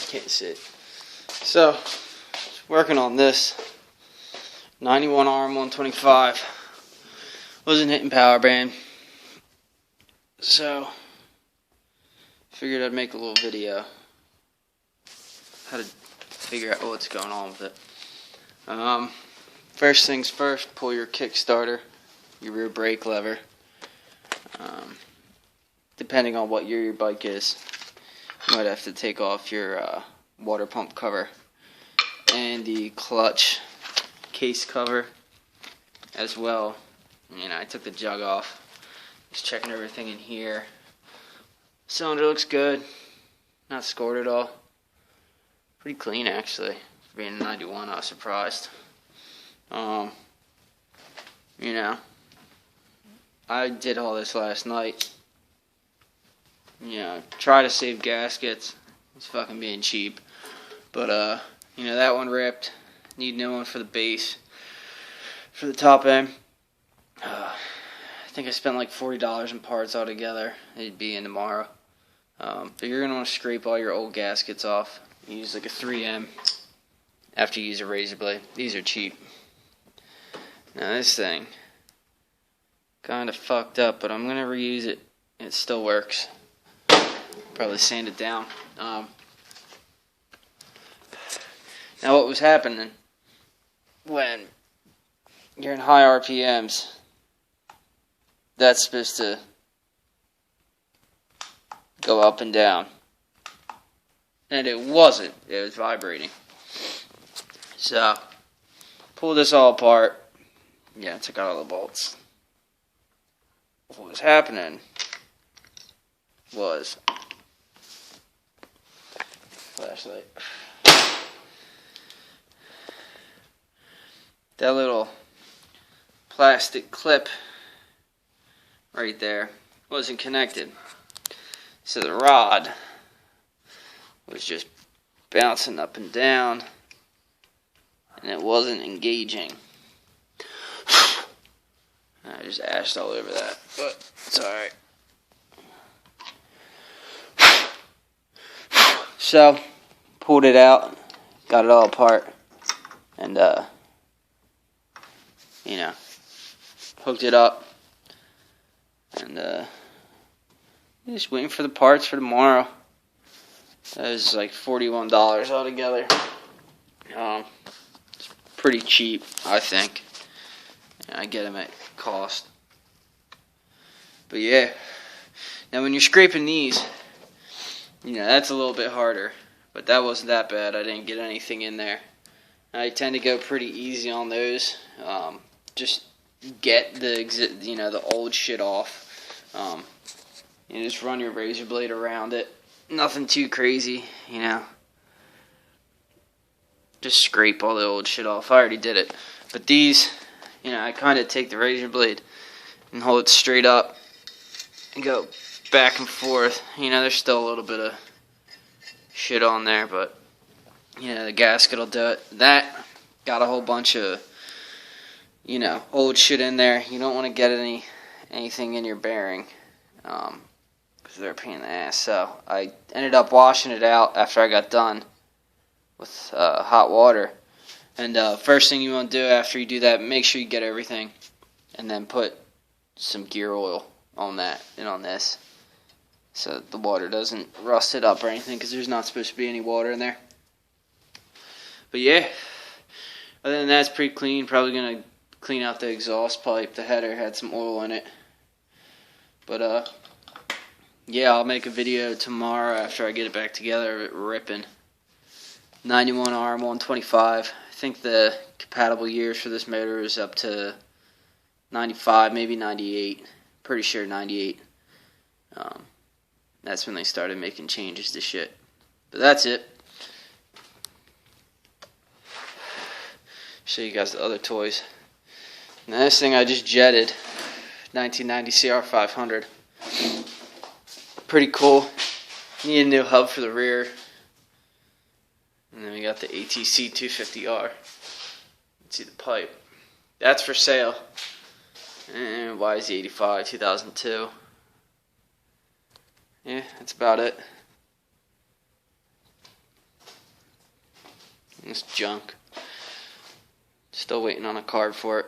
Can't see it. So, working on this 91 rm125. Wasn't hitting power band, so figured I'd make a little video how to figure out what's going on with it. First things first, pull your kickstarter, your rear brake lever. Depending on what year your bike is, you might have to take off your water pump cover and the clutch case cover as well. I took the jug off. Just checking everything in here. Cylinder looks good. Not scored at all. Pretty clean actually. For being a 91, I was surprised. I did all this last night. Try to save gaskets. It's fucking being cheap. But, that one ripped. Need a new one for the base. For the top end. I think I spent like $40 in parts altogether. It'd be in tomorrow. But you're going to want to scrape all your old gaskets off. Use like a 3M after you use a razor blade. These are cheap. Now this thing, kind of fucked up, but I'm going to reuse it. It still works. Probably sand it down. Now what was happening when you're in high RPMs, that's supposed to go up and down. And it wasn't. It was vibrating. So, pull this all apart. Yeah, took out all the bolts. What was happening was flashlight. That little plastic clip right there wasn't connected. So the rod was just bouncing up and down and it wasn't engaging. I just ashed all over that, but it's alright. So, pulled it out, got it all apart, and, hooked it up, and, just waiting for the parts for tomorrow. That was like $41 altogether. It's pretty cheap, I think. I get them at cost. But yeah, now when you're scraping these, that's a little bit harder. But that wasn't that bad. I didn't get anything in there. I tend to go pretty easy on those. Just get the old shit off. You just run your razor blade around it. Nothing too crazy, Just scrape all the old shit off. I already did it. But these, I kind of take the razor blade and hold it straight up and go back and forth. There's still a little bit of shit on there, but, the gasket will do it. That got a whole bunch of, old shit in there. You don't want to get anything in your bearing, because they're a pain in the ass. So I ended up washing it out after I got done with hot water. And first thing you want to do after you do that, make sure you get everything, and then put some gear oil on that and on this, so the water doesn't rust it up or anything, because there's not supposed to be any water in there. But yeah, other than that, it's pretty clean. Probably gonna clean out the exhaust pipe. The header had some oil in it. But yeah, I'll make a video tomorrow after I get it back together of it ripping. 91 rm125. I think the compatible years for this motor is up to 95, maybe 98. Pretty sure 98. That's when they started making changes to shit. But that's it. Show you guys the other toys. Now this thing I just jetted, 1990 CR500. Pretty cool. Need a new hub for the rear. And then we got the ATC 250R. See the pipe. That's for sale. And YZ85 2002. Yeah, that's about it. It's junk. Still waiting on a card for it.